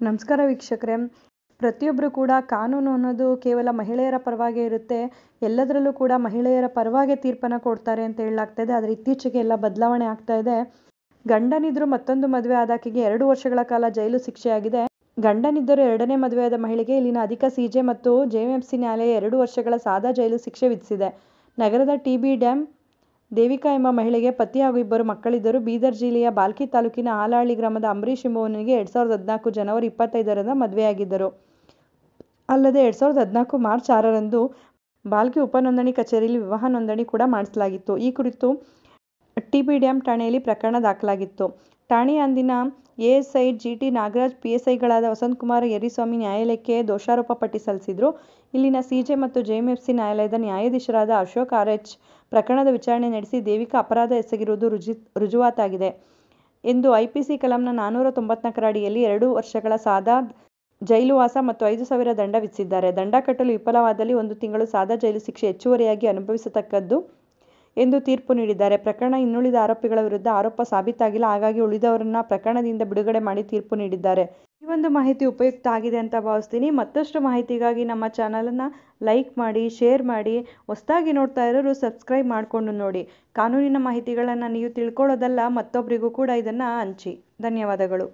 ನಮಸ್ಕಾರ ವೀಕ್ಷಕರೇ. ಪ್ರತಿಯೊಬ್ಬರು ಕೂಡ ಕಾನೂನು ಅನ್ನೋದು ಕೇವಲ ಮಹಿಳೆಯರ ಪರವಾಗಿ ಇರುತ್ತೆ. ಎಲ್ಲದರಲ್ಲೂ ಕೂಡ ಮಹಿಳೆಯರ ಪರವಾಗಿ ತೀರ್ಪನ್ನು ಕೊಡ್ತಾರೆ ಅಂತ ಹೇಳಲಾಗ್ತಾ ಇದೆ. ಆದರೆ ಇತ್ತೀಚೆಗೆ ಎಲ್ಲ ಬದಲಾವಣೆ ಆಗ್ತಾ ಇದೆ. ಗಂಡನಿದ್ರು ಮತ್ತೊಂದು ಮದುವೆ ಆದಾಕೆಗೆ 2 ವರ್ಷಗಳ ಕಾಲ ಜೈಲು ಶಿಕ್ಷೆಯಾಗಿದೆ. ಗಂಡನಿದ್ದರು ಎರಡನೇ ಮದುವೆಯಾದ ಮಹಿಳೆಗೆ ಇಲ್ಲಿನ ಅಧಿಕ ಸಿಜೆ ಮತ್ತು ಜೆಎಂಎಫ್ಸಿ ನ್ಯಾಯಾಲಯ 2 ವರ್ಷಗಳ ಸಾದಾ ಜೈಲು ಶಿಕ್ಷೆ ವಿಧಿಸಿದೆ. ನಗರದ ಟಿಬಿ ಡ್ಯಾಂ ದೇವಿಕಾ ಎಂಬ ಮಹಿಳೆಗೆ ಪತಿ ಹಾಗೂ 2 ಮಕ್ಕಳಿದ್ದರು. ಬೀದರ್ ಜಿಲ್ಲೆಯ ಬಾಲ್ಕಿ ತಾಲೂಕಿನ ಹಾಲಹಳ್ಳಿ ಗ್ರಾಮದ ಅಂಬರೀಶ್ ಎಂಬುವನಿಗೆ 2014 ಜನವರಿ 25ರಂದು ಮದುವೆಯಾಗಿದ್ದರು. ಅಲ್ಲದೆ 2014 ಮಾರ್ಚ್ 6ರಂದು ಬಾಲ್ಕಿ ಉಪನೋಂದಣಿ ಕಚೇರಿಯಲ್ಲಿ ವಿವಾಹ ನೋಂದಣಿ ಕೂಡ ಮಾಡಿಸಲಾಗಿತ್ತು. ಈ ಕುರಿತು ಟಿಬಿ ಡ್ಯಾಂ ಠಾಣೆಯಲ್ಲಿ ಪ್ರಕರಣ ದಾಖಲಾಗಿತ್ತು. ಠಾಣೆಯ ಅಂದಿನ ಎಎಸ್ಐ ಜಿಟಿ ನಾಗರಾಜ್, ಪಿಎಸ್ಐಗಳಾದ ವಸಂತಕುಮಾರ್, ಯರಿಸ್ವಾಮಿ ನ್ಯಾಯಾಲಯಕ್ಕೆ ದೋಷಾರೋಪ ಪಟ್ಟಿ ಸಲ್ಲಿಸಿದರು. ಇಲ್ಲಿನ ಸಿಜೆ ಮತ್ತು ಜೆಎಂಎಫ್ಸಿ ನ್ಯಾಯಾಲಯದ ನ್ಯಾಯಾಧೀಶರಾದ ಅಶೋಕ್ ಆರ್ಎಚ್ ಪ್ರಕರಣದ ವಿಚಾರಣೆ ನಡೆಸಿ ದೇವಿಕಾ ಅಪರಾಧ ಎಸಗಿರುವುದು ರುಜುವಾತಾಗಿದೆ ಎಂದು ಐಪಿಸಿ ಕಲಂನ 494 ಅಡಿಯಲ್ಲಿ 2 ವರ್ಷಗಳ ಸಾದಾ ಜೈಲುವಾಸ ಮತ್ತು 5,000 ದಂಡ ವಿಧಿಸಿದ್ದಾರೆ. ದಂಡ ಕಟ್ಟಲು ವಿಫಲವಾದಲ್ಲಿ 1 ತಿಂಗಳು ಸಾದಾ ಜೈಲು ಶಿಕ್ಷೆ ಹೆಚ್ಚುವರಿಯಾಗಿ ಅನುಭವಿಸತಕ್ಕದ್ದು ಎಂದು ತೀರ್ಪು ನೀಡಿದ್ದಾರೆ. ಪ್ರಕರಣ ಇನ್ನುಳಿದ ಆರೋಪಿಗಳ ವಿರುದ್ಧ ಆರೋಪ ಸಾಬೀತಾಗಿಲ್ಲ. ಹಾಗಾಗಿ ಉಳಿದವರನ್ನ ಪ್ರಕರಣದಿಂದ ಬಿಡುಗಡೆ ಮಾಡಿ ತೀರ್ಪು ನೀಡಿದ್ದಾರೆ. ಈ ಒಂದು ಮಾಹಿತಿ ಉಪಯುಕ್ತ ಆಗಿದೆ ಅಂತ ಭಾವಿಸ್ತೀನಿ. ಮತ್ತಷ್ಟು ಮಾಹಿತಿಗಾಗಿ ನಮ್ಮ ಚಾನಲನ್ನು ಲೈಕ್ ಮಾಡಿ, ಶೇರ್ ಮಾಡಿ. ಹೊಸದಾಗಿ ನೋಡ್ತಾ ಇರೋರು ಸಬ್ಸ್ಕ್ರೈಬ್ ಮಾಡಿಕೊಂಡು ನೋಡಿ. ಕಾನೂನಿನ ಮಾಹಿತಿಗಳನ್ನು ನೀವು ತಿಳ್ಕೊಳ್ಳೋದಲ್ಲ, ಮತ್ತೊಬ್ಬರಿಗೂ ಕೂಡ ಇದನ್ನು ಹಂಚಿ. ಧನ್ಯವಾದಗಳು.